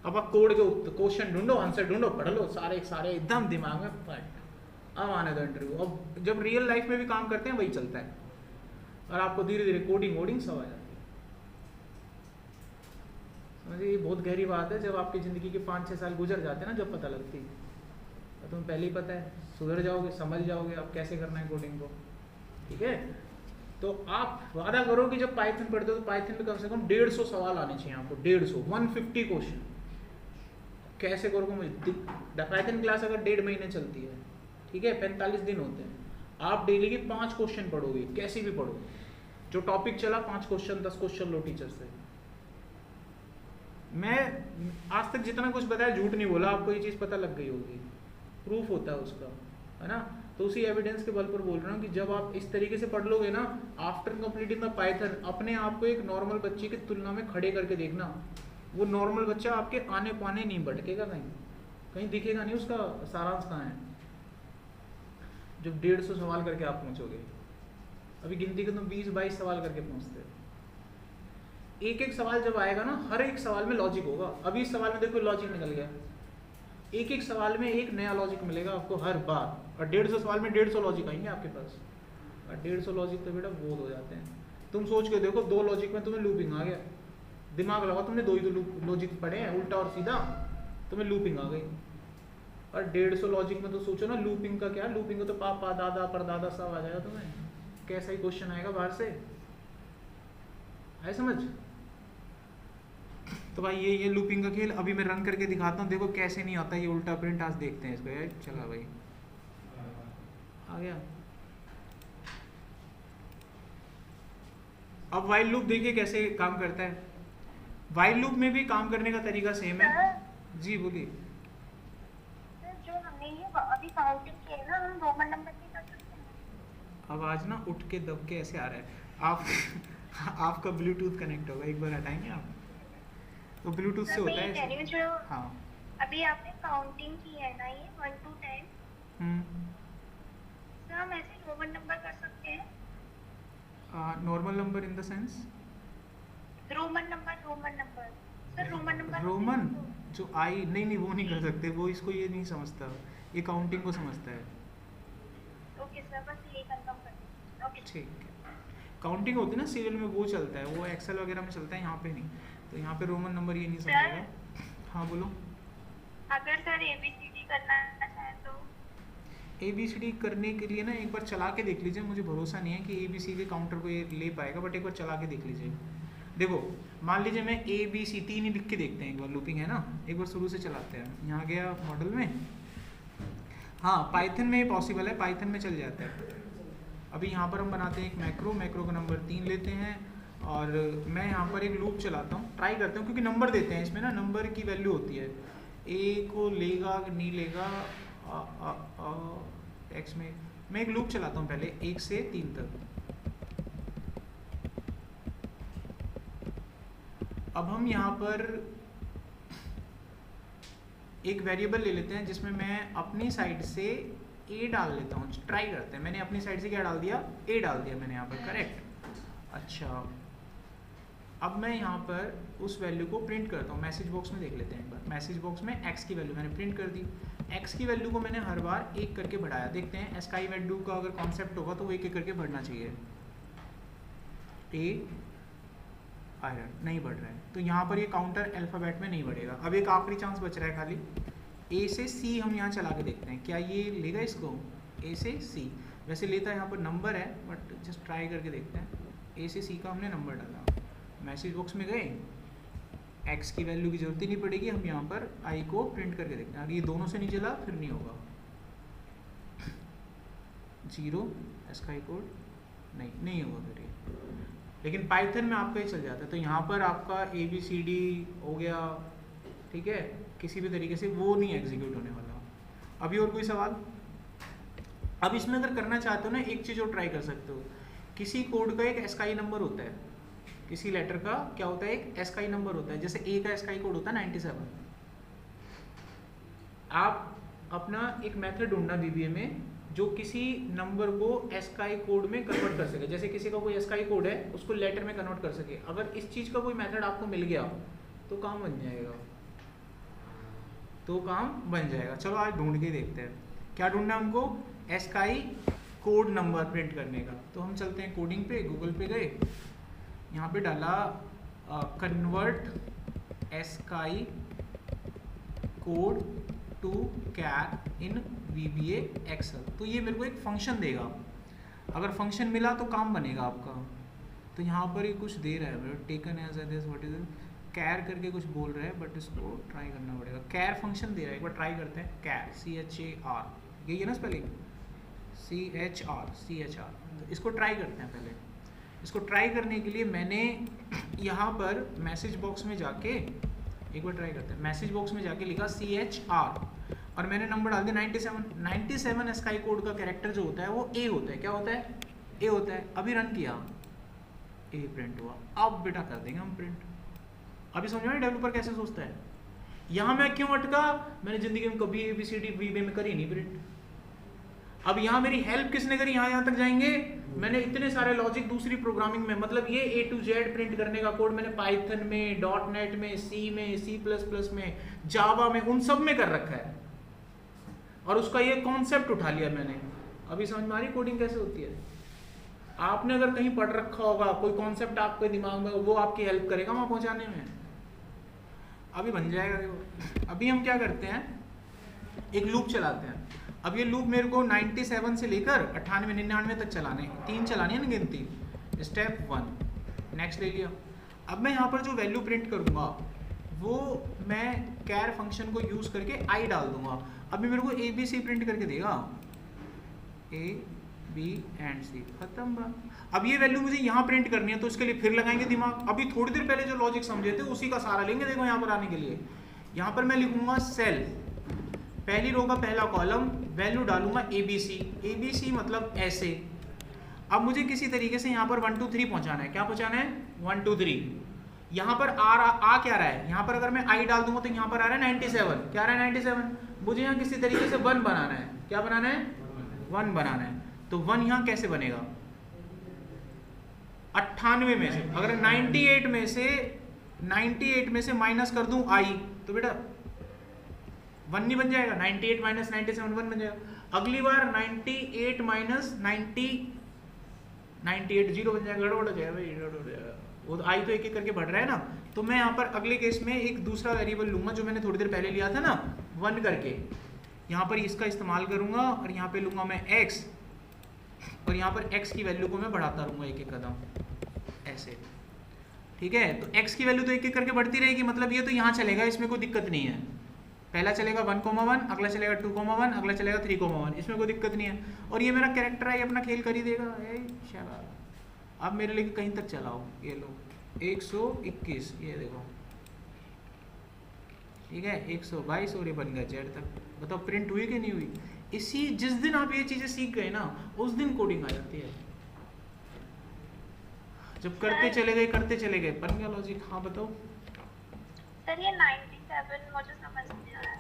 अब आप कोड के क्वेश्चन ढूंढो, आंसर ढूंढो, पढ़ लो, सारे सारे एकदम दिमाग में फट, अब आने दो इंटरव्यू। अब जब रियल लाइफ में भी काम करते हैं वही चलता है, और आपको धीरे धीरे कोडिंग वोडिंग सब आ जाती है। समझिए, ये बहुत गहरी बात है। जब आपकी ज़िंदगी के 5-6 साल गुजर जाते हैं ना, जब पता लगती है, तो तुम्हें पहले ही पता है, सुधर जाओगे, समझ जाओगे अब कैसे करना है कोडिंग को। ठीक है, तो आप वादा करो कि जब पाइथन पढ़ते हो तो पाइथन में कम से कम 150 सवाल आने चाहिए आपको, 150 क्वेश्चन। कैसे करोगे मुझे, पाइथन क्लास अगर 1.5 महीने चलती है, ठीक है, 45 दिन होते हैं, आप डेली के 5 क्वेश्चन पढ़ोगे, कैसे भी पढ़ो, जो टॉपिक चला 5 क्वेश्चन 10 क्वेश्चन लो टीचर से। मैं आज तक जितना कुछ बताया झूठ नहीं बोला, आपको ये चीज़ पता लग गई होगी, प्रूफ होता है उसका, है ना। तो उसी एविडेंस के बल पर बोल रहा हूँ कि जब आप इस तरीके से पढ़ लोगे ना, आफ्टर कंप्लीटिंग द पाइथन, अपने आप को एक नॉर्मल बच्चे की तुलना में खड़े करके देखना, वो नॉर्मल बच्चा आपके आने पाने नहीं भटकेगा, कहीं दिखेगा नहीं, उसका सारांश कहाँ है। जब 150 सवाल करके आप पहुँचोगे, अभी गिनती के तुम 20-22 सवाल करके पहुँचते हो, एक एक सवाल जब आएगा ना, हर एक सवाल में लॉजिक होगा। अभी इस सवाल में देखो लॉजिक निकल गया, एक एक सवाल में एक नया लॉजिक मिलेगा आपको हर बार। और 150 सवाल में 150 लॉजिक आएंगे आपके पास। और 150 लॉजिक तो बेटा बहुत हो जाते हैं। तुम सोच के देखो, 2 लॉजिक में तुम्हें लूपिंग आ गया, दिमाग लगाओ, तुमने 2 ही तो लॉजिक पढ़े हैं, उल्टा और सीधा, तुम्हें लूपिंग आ गई। और 150 लॉजिक में तो सोचो ना, लूपिंग का क्या, लूपिंग को तो पापा दादा परदादा सब आ जाएगा तुम्हें। कैसा ही क्वेश्चन आएगा बाहर से, आए समझ? तो भाई ये लूपिंग का खेल अभी मैं रन करके दिखाता हूँ, देखो कैसे नहीं आता ये उल्टा प्रिंट। आज देखते हैं इसको यार। चला भाई, आ गया। अब वाइल लूप देखिए कैसे काम करता है। वाइल लूप में भी काम करने का तरीका सेम है। जी बोलिए। जो हमने ये अभी काउंटिंग की है ना, हम रोमन नंबर की कर सकते हैं। आवाज ना उठ के दब के ऐसे आ रहा है। आप आपका ब्लूटूथ कनेक्ट होगा, एक बार हटाएंगे आप? तो ब्लूटूथ से होता है। जो हाँ अभी आपने काउंटिंग की है ना, ये 1 to 10, तो हम ऐसे रोमन नंबर कर सकते हैं। Normal number in the sense Roman number sir, Roman number. Roman जो आई नहीं वो नहीं कर सकते, वो इसको ये नहीं समझता, ये काउंटिंग को समझता है। ओके सर, बस ये कंफर्म कर दीजिए। ओके ठीक है। काउंटिंग होती है ना सीरियल में, वो चलता है, वो एक्सेल वगैरह में चलता है, यहाँ पे नहीं। तो यहाँ पे रोमन नंबर ये नहीं समझेगा। हाँ बोलो। अगर सर ABCD करना चाहे तो? ABCD करने के लिए ना एक बार चला के देख लीजिए, मुझे भरोसा नहीं है कि ABC के काउंटर को ये ले पाएगा, बट एक बार चला के देख लीजिए। देखो मान लीजिए मैं ABC 3 ही लिख के देखते हैं एक बार, लूपिंग है ना, एक बार शुरू से चलाते हैं। यहाँ गया मॉडल में, हाँ पाइथन में पॉसिबल है, पाइथन में चल जाता है। अभी यहाँ पर हम बनाते हैं एक मैक्रो का नंबर 3 लेते हैं, और मैं यहाँ पर एक लूप चलाता हूँ, ट्राई करता हूँ, क्योंकि नंबर देते हैं इसमें ना, नंबर की वैल्यू होती है, ए को लेगा कि नहीं लेगा एक्स में। मैं एक लूप चलाता हूँ पहले 1 से 3 तक। अब हम यहाँ पर एक वेरिएबल ले लेते हैं जिसमें मैं अपनी साइड से a डाल लेता हूँ, ट्राई करते हैं। मैंने अपनी साइड से क्या डाल दिया, a डाल दिया मैंने यहाँ पर, करेक्ट। अच्छा अब मैं यहाँ पर उस वैल्यू को प्रिंट करता हूँ। मैसेज बॉक्स में देख लेते हैं एक बार। मैसेज बॉक्स में x की वैल्यू मैंने प्रिंट कर दी। x की वैल्यू को मैंने हर बार 1 करके बढ़ाया। देखते हैं स्काई वैल्यू का अगर कॉन्सेप्ट होगा तो वो 1 करके बढ़ना चाहिए। a आयरन नहीं बढ़ रहा है, तो यहाँ पर ये काउंटर अल्फ़ाबेट में नहीं बढ़ेगा। अब एक आखिरी चांस बच रहा है खाली, A से C हम यहाँ चला के देखते हैं क्या ये लेगा इसको। A से C वैसे लेता है, यहाँ पर नंबर है, बट जस्ट ट्राई करके देखते हैं। A से C का हमने नंबर डाला, मैसेज बॉक्स में गए, x की वैल्यू की जरूरत ही नहीं पड़ेगी, हम यहाँ पर i को प्रिंट करके देखते हैं। अगर ये दोनों से नहीं चला फिर नहीं होगा। 0 स्काई कोड नहीं होगा फिर ये, लेकिन पाइथन में आपका ही चल जाता है। तो यहाँ पर आपका ABCD हो गया, ठीक है, किसी भी तरीके से वो नहीं एग्जीक्यूट होने वाला। अभी और कोई सवाल? अब इसमें अगर करना चाहते हो ना, एक चीज़ और ट्राई कर सकते हो। किसी कोड का एक स्काई नंबर होता है, किसी लेटर का क्या होता है, एक स्काई नंबर होता है। जैसे A का स्काई कोड होता है 97। आप अपना एक मेथड ढूंढना VBA में जो किसी नंबर को स्काई कोड में कन्वर्ट कर सके। जैसे किसी का कोई स्काई कोड है, उसको लेटर में कन्वर्ट कर सके। अगर इस चीज़ का कोई मेथड आपको मिल गया तो काम बन जाएगा, चलो आज ढूंढ के देखते हैं क्या ढूंढना है हमको, स्काई कोड नंबर प्रिंट करने का। तो हम चलते हैं कोडिंग पे, गूगल पे गए, यहाँ पे डाला convert ASCII code to char in VBA Excel. तो ये मेरे को एक फंक्शन देगा, अगर फंक्शन मिला तो काम बनेगा आपका। तो यहाँ पर ये कुछ दे रहा है मेरे, taken as this what is कैर करके कुछ बोल रहा है, बट इसको ट्राई करना पड़ेगा। कैर फंक्शन दे रहा है, एक बार ट्राई करते हैं। कैर CHAR, यही है ना स्पेलिंग, CHR। तो इसको ट्राई करते हैं। पहले इसको ट्राई करने के लिए मैंने यहाँ पर मैसेज बॉक्स में जाके एक बार ट्राई करते हैं। मैसेज बॉक्स में जाके लिखा CHR और मैंने नंबर डाल दिया 97 स्काई कोड का कैरेक्टर जो होता है वो A होता है। क्या होता है? A होता है। अभी रन किया, A प्रिंट हुआ। अब बेटा कर देंगे हम प्रिंट। अभी समझो ना डेवलपर कैसे सोचता है। यहाँ मैं क्यों अटका, मैंने जिंदगी में कभी ABCD VBA में करी नहीं प्रिंट। अब यहाँ मेरी हेल्प किसने करी, यहाँ तक जाएंगे, मैंने इतने सारे लॉजिक दूसरी प्रोग्रामिंग में, मतलब ये A to Z प्रिंट करने का कोड मैंने पाइथन में, .NET में, C में, C++ में, जावा में, उन सब में कर रखा है और उसका ये कॉन्सेप्ट उठा लिया मैंने। अभी समझ में आ रही कोडिंग कैसे होती है? आपने अगर कहीं पढ़ रखा होगा, कोई कॉन्सेप्ट आपके दिमाग में, वो आपकी हेल्प करेगा वहाँ पहुँचाने में। अभी बन जाएगा। देखो अभी हम क्या करते हैं, एक लूप चलाते हैं। अब ये लूप मेरे को 97 से लेकर 98 99 तक चलाने, 3 चलानी है ना गिनती। स्टेप 1 नेक्स्ट ले लिया। अब मैं यहाँ पर जो वैल्यू प्रिंट करूँगा वो मैं कैर फंक्शन को यूज़ करके आई डाल दूंगा। अभी मेरे को ABC प्रिंट करके देगा, A B एंड C, खत्म बात। अब ये वैल्यू मुझे यहाँ प्रिंट करनी है तो इसके लिए फिर लगाएंगे दिमाग। अभी थोड़ी देर पहले जो लॉजिक समझे थे उसी का सहारा लेंगे। देखो यहाँ पर आने के लिए, यहाँ पर मैं लिखूंगा सेल, पहली रो का पहला कॉलम, वैल्यू डालूंगा ABC मतलब ऐसे। अब मुझे किसी तरीके से यहाँ पर 1 2 3 पहुँचाना है। क्या पहुँचाना है? 1 2 3। यहाँ पर आ क्या रहा है, यहाँ पर अगर मैं आई डाल दूंगा तो यहाँ पर आ रहा है 97। क्या आ रहा है? 97। मुझे यहाँ किसी तरीके से 1 बनाना है। क्या बनाना है? 1 बनाना है। तो 1 यहाँ कैसे बनेगा? 98 में से, अगर 98 में से माइनस कर दूं आई तो बेटा 1 नहीं बन जाएगा। 98 माइनस 97 1 बन जाएगा। अगली बार 98 माइनस 98 0 बन जाएगा। गड़बड़ हो जाएगा भाई, गड़बड़ हो जाएगा। वो तो आई तो एक एक करके बढ़ रहा है ना। तो मैं यहाँ पर अगले केस में एक दूसरा वेरिएबल लूंगा जो मैंने थोड़ी देर पहले लिया था ना, 1 करके। यहाँ पर इसका इस्तेमाल करूंगा और यहाँ पे लूंगा मैं x, और यहाँ पर x की वैल्यू को मैं बढ़ाता रहूंगा एक एक कदम ऐसे। ठीक है, तो x की वैल्यू तो एक एक करके बढ़ती रहेगी, मतलब ये तो यहाँ चलेगा, इसमें कोई दिक्कत नहीं है। पहला चलेगा 1,1, अगला चलेगा 2,1, अगला चलेगा 3,1, इसमें कोई दिक्कत नहीं है। और ये मेरा कैरेक्टर है, ये अपना खेल कर ही देगा। शाबाश। अब मेरे लिए कहीं तक चलाओ, ये लो 121, ये देखो, ठीक है 122, और ये बन गया Z तक। बताओ प्रिंट हुई कि नहीं हुई? इसी जिस दिन आप ये चीजें सीख गए ना, उस दिन कोडिंग आ जाती है। जब करते चले गए बन गया लॉजिक। हाँ बताओ सर। ये 97 मुझे समझ नहीं आ रहा है।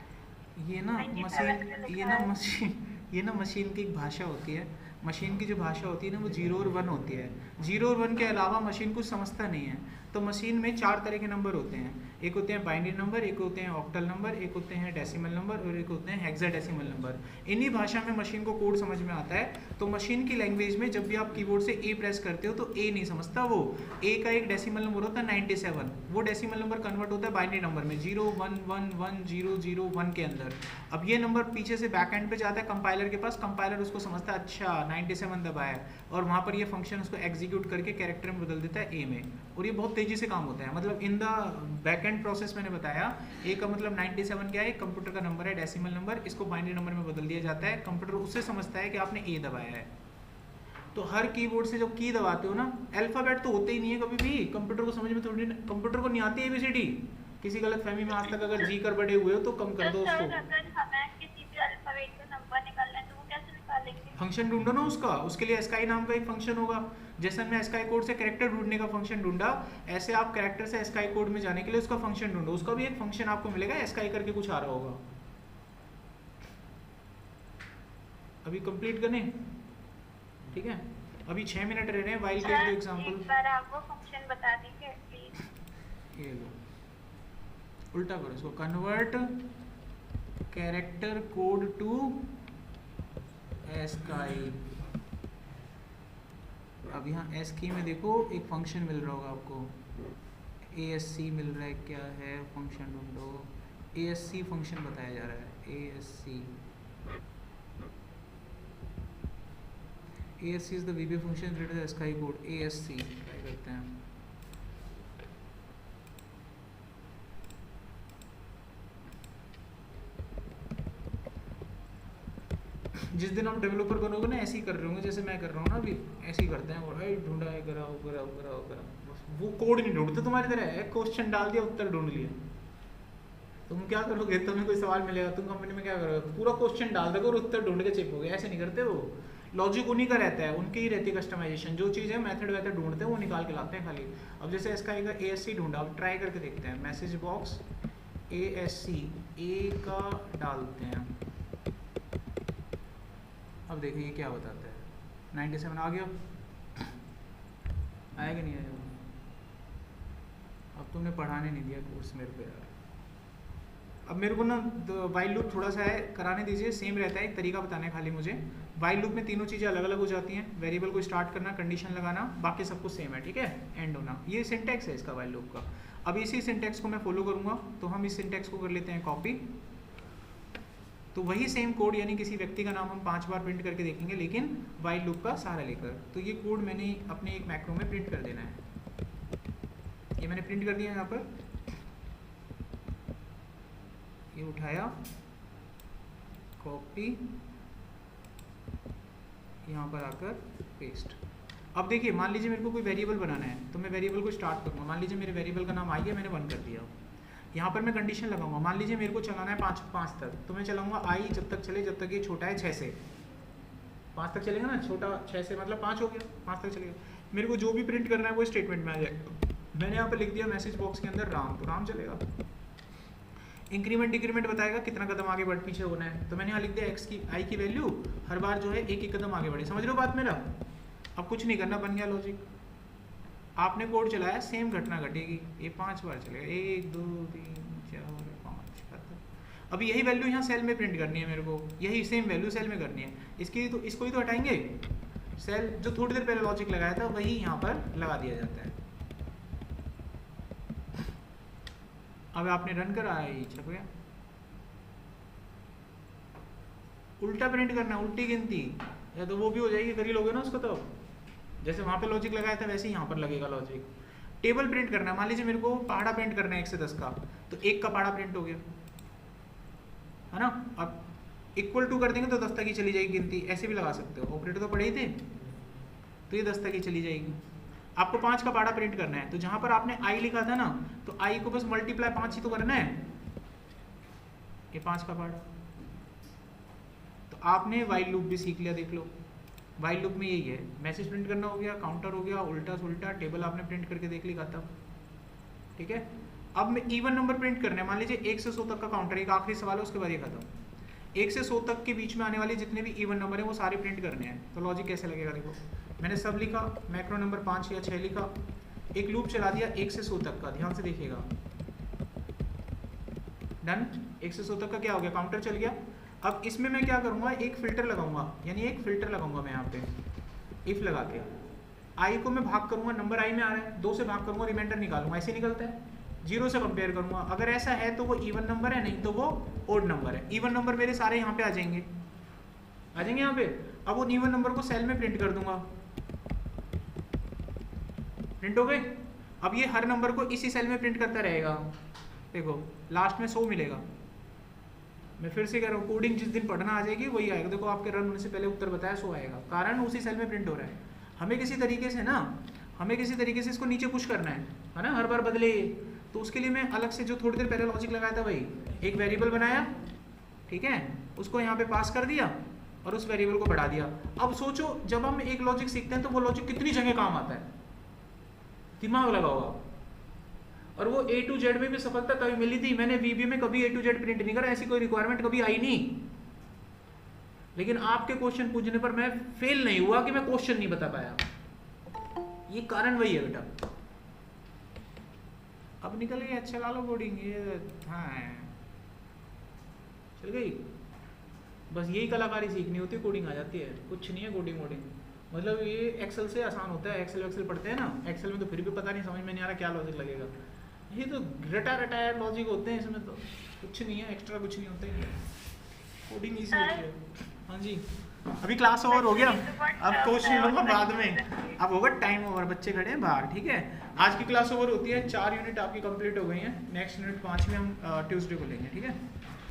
ये ना मशीन की एक भाषा होती है। मशीन की जो भाषा होती है ना, वो 0 और 1 होती है। 0 और 1 के अलावा मशीन कुछ समझता नहीं है। तो मशीन में 4 तरह के नंबर होते हैं। एक होते हैं बाइनरी नंबर, एक होते हैं ऑक्टल नंबर, एक होते हैं डेसिमल नंबर, और एक होते हैं हेक्साडेसिमल नंबर। इन्हीं भाषा में मशीन को कोड समझ में आता है। तो मशीन की लैंग्वेज में जब भी आप कीबोर्ड से ए प्रेस करते हो तो ए नहीं समझता वो। ए का एक डेसिमल नंबर होता है 97, वो डेसिमल नंबर कन्वर्ट होता है बाइनरी नंबर में 0 1 1 1 0 0 1 के अंदर। अब ये नंबर पीछे से बैक एंड पे जाता है कंपाइलर के पास, कंपाइलर उसको समझता है अच्छा 97 दबाया है, और वहाँ पर ये फंक्शन उसको एग्जीक्यूट करके कैरेक्टर में बदल देता है ए में। और ये बहुत तेजी से काम होता है। मतलब in the back and process मैंने बताया, ए का मतलब 97 क्या है, कंप्यूटर का नंबर है, डेसिमल नंबर, इसको बाइनरी नंबर में बदल दिया जाता है। कंप्यूटर उससे समझता है कि आपने ए दबाया है। तो हर कीबोर्ड से जब की दबाते हो ना, अल्फाबेट तो होते ही नहीं है कभी भी, कंप्यूटर को समझ में थोड़ी, कंप्यूटर को नहीं आती एबीसीडी। किसी गलत फहमी में आज तक अगर जी कर बड़े हुए हो तो कम कर दो उसको। फंक्शन ढूंढो ना उसका, उसके लिए एस्काई नाम का एक फंक्शन होगा। जैसे मैं एस्काई कोड से कैरेक्टर ढूंढने का फंक्शन ढूंढा, ऐसे आप कैरेक्टर से एस्काई कोड में जाने के लिए उसका फंक्शन ढूंढो। उसका भी एक फंक्शन आपको मिलेगा, एस्काई करके कुछ आ रहा होगा। अभी कंप्लीट करें, ठीक है? अभी 6 मिनट रह रहे हैं। वाइल के लिए एग्जांपल एक बार आप वो फंक्शन बता दीजिए प्लीज। ये लो, उल्टा करो इसको, convert character code to ASCII. अब यहाँ एस्की में देखो एक फंक्शन मिल रहा होगा आपको, ASC मिल रहा है। क्या है फंक्शन ढूंढो, ASC फंक्शन बताया जा रहा है। ASC is the VB function related to ASCII code. ASC try करते हैं। जिस दिन आप डेवलपर बनोगे ना, ऐसे ही कर रहे होंगे जैसे मैं कर रहा हूँ ना अभी, ऐसे ही करते हैं। और ढूंढा है, कराओ कराओ कराओ कराओ, वो कोड नहीं ढूंढते तुम्हारी तरह। एक क्वेश्चन डाल दिया, उत्तर ढूंढ लिया। तुम क्या करोगे, तुम्हें कोई सवाल मिलेगा, तुम कंपनी में क्या करोगे, पूरा क्वेश्चन डाल दोगे और उत्तर ढूंढ के चिपकोगे। ऐसे नहीं करते वो, लॉजिक उन्हीं का रहता है, उनकी ही रहती है कस्टमाइजेशन। जो चीज़ है मेथड वेथड ढूंढते हैं, वो निकाल के लाते हैं खाली। अब जैसे इसका एक ASC ढूंढा, अब ट्राई करके देखते हैं। मैसेज बॉक्स ASC, ए का डालते हैं, अब देखिए ये क्या बताता है, 97 आ गया, आएगा नहीं आएगा। अब तुमने पढ़ाने नहीं दिया कोर्स मेरे को यार। अब मेरे को ना वाइल लूप थोड़ा सा है, कराने दीजिए, सेम रहता है, एक तरीका बताना है खाली मुझे। वाइल लूप में तीनों चीज़ें अलग अलग हो जाती हैं, वेरिएबल को स्टार्ट करना, कंडीशन लगाना, बाकी सब कुछ सेम है, ठीक है, एंड होना, ये सिंटैक्स है इसका वाइल लूप का। अब इसी सिंटैक्स को मैं फॉलो करूँगा, तो हम इस सिंटैक्स को कर लेते हैं कॉपी। तो वही सेम कोड, यानी किसी व्यक्ति का नाम हम 5 बार प्रिंट करके देखेंगे, लेकिन वाइल लूप का सहारा लेकर। तो ये कोड मैंने अपने एक मैक्रो में प्रिंट कर देना है, ये मैंने प्रिंट कर दिया यहाँ पर, ये उठाया, कॉपी, यहाँ पर आकर पेस्ट। अब देखिए मान लीजिए मेरे को कोई वेरिएबल बनाना है, तो मैं वेरिएबल को स्टार्ट करूँगा। मान लीजिए मेरे वेरिएबल का नाम आई है, मैंने 1 कर दिया। यहाँ पर मैं कंडीशन लगाऊंगा, मान लीजिए मेरे को चलाना है 5 तक, तो मैं चलाऊंगा आई जब तक चले जब तक ये छोटा है 6 से। 5 तक चलेगा ना, छोटा 6 से मतलब 5 हो गया, 5 तक चलेगा। मेरे को जो भी प्रिंट करना है वो स्टेटमेंट में आ जाएगा। मैंने यहाँ पर लिख दिया मैसेज बॉक्स के अंदर राम, तो राम चलेगा। इंक्रीमेंट डिक्रीमेंट बताएगा कितना कदम आगे बढ़ पीछे होना है, तो मैंने यहाँ लिख दिया एक्स की आई की वैल्यू हर बार जो है एक कदम आगे बढ़े। समझ लो बात मेरा, अब कुछ नहीं करना, बन गया लॉजिक। आपने कोड चलाया, सेम घटना घटेगी, ये 5 बार चलेगा, 1 2 3 4 5 खत्म। अब यही वैल्यू यहाँ सेल में प्रिंट करनी है मेरे को, यही सेम वैल्यू सेल में करनी है। इसको ही तो हटाएंगे, सेल जो थोड़ी देर पहले लॉजिक लगाया था वही यहाँ पर लगा दिया जाता है। अब आपने रन करा है, छप गया। उल्टा प्रिंट करना, उल्टी गिनती, या तो वो भी हो जाएगी, कर ही लोगे ना उसको। तो जैसे वहाँ पे लॉजिक लगाया था वैसे ही यहाँ पर लगेगा लॉजिक। टेबल प्रिंट करना है, मान लीजिए मेरे को पहाड़ा प्रिंट करना है 1 से 10 का, तो 1 का पहाड़ा प्रिंट हो गया, है ना। अब इक्वल टू कर देंगे तो 10 तक ही चली जाएगी गिनती, ऐसे भी लगा सकते हो, ऑपरेटर तो पढ़े ही थे, तो ये 10 तक ही चली जाएगी। आपको 5 का पहाड़ा प्रिंट करना है, तो जहाँ पर आपने आई लिखा था ना, तो आई को बस मल्टीप्लाई 5 ही तो करना है, ये 5 का पहाड़ा। तो आपने वाइल लूप भी सीख लिया, देख लो। वाइल लूप में यही है, मैसेज प्रिंट करना हो गया, काउंटर हो गया, उल्टा सुल्टा, टेबल आपने प्रिंट करके देख ली, खत्म, ठीक है। अब मैं इवन नंबर प्रिंट करना है, मान लीजिए 1 से 100 तक का काउंटर, एक आखिरी सवाल है, उसके बाद ये खत्म। 1 से 100 तक के बीच में आने वाले जितने भी इवन नंबर हैं वो सारे प्रिंट करने हैं। तो लॉजिक कैसे लगेगा, देखो मैंने सब लिखा, मैक्रो नंबर 5 या 6 लिखा, एक लूप चला दिया 1 से 100 तक का, ध्यान से देखिएगा, डन। 1 से 100 तक का क्या हो गया, काउंटर चल गया। अब इसमें मैं क्या करूँगा, एक फिल्टर लगाऊंगा, यानी एक फिल्टर लगाऊंगा मैं यहाँ पे, इफ लगा के आई को मैं भाग करूँगा, नंबर आई में आ रहा है, 2 से भाग करूँगा, रिमाइंडर निकालूंगा, ऐसे निकलता है। 0 से कंपेयर करूँगा, अगर ऐसा है तो वो इवन नंबर है, नहीं तो वो ओड नंबर है। इवन नंबर मेरे सारे यहाँ पे आ जाएंगे यहाँ पे। अब वो इवन नंबर को सेल में प्रिंट कर दूंगा, प्रिंट हो गए। अब ये हर नंबर को इसी सेल में प्रिंट करता रहेगा, देखो लास्ट में 100 मिलेगा। मैं फिर से कह रहा हूँ, कोडिंग जिस दिन पढ़ना आ जाएगी वही आएगा। देखो आपके रन होने से पहले उत्तर बताया 100 आएगा, कारण उसी सेल में प्रिंट हो रहा है। हमें किसी तरीके से इसको नीचे पुश करना है ना, हर बार बदले। तो उसके लिए मैं अलग से जो थोड़ी देर पहले लॉजिक लगाया था वही, एक वेरिएबल बनाया, ठीक है, उसको यहाँ पे पास कर दिया और उस वेरिएबल को बढ़ा दिया। अब सोचो जब हम एक लॉजिक सीखते हैं तो वो लॉजिक कितनी जगह काम आता है, दिमाग लगाओ। और वो A to Z में भी सफलता तभी मिली थी। मैंने VB में कभी A to Z प्रिंट नहीं करा, ऐसी कोई रिक्वायरमेंट कभी आई नहीं। लेकिन आपके क्वेश्चन पूछने पर मैं फेल नहीं हुआ कि मैं क्वेश्चन नहीं बता पाया, ये कारण वही है बेटा। अब निकल गई, अच्छा ला लो कोडिंग, ये हाँ चल गई। बस यही कलाकारी सीखनी होती है, कोडिंग आ जाती है, कुछ नहीं है कोडिंग वोडिंग। मतलब ये एक्सेल से आसान होता है, एक्सेल पढ़ते हैं ना, एक्सेल में तो फिर भी पता नहीं, समझ में नहीं आ रहा क्या लॉजिक लगेगा। ये तो रटाया लॉजिक होते हैं, इसमें तो कुछ नहीं है, एक्स्ट्रा कुछ नहीं होता है, कोडिंग इजी होती है। हाँ जी, अभी क्लास ओवर हो गया, अब क्वेश्चन लूँगा बाद में, अब होगा टाइम ओवर, बच्चे खड़े हैं बाहर, ठीक है। आज की क्लास ओवर होती है, 4 यूनिट आपकी कंप्लीट हो गई हैं, नेक्स्ट यूनिट 5 में हम ट्यूसडे को लेंगे, ठीक है।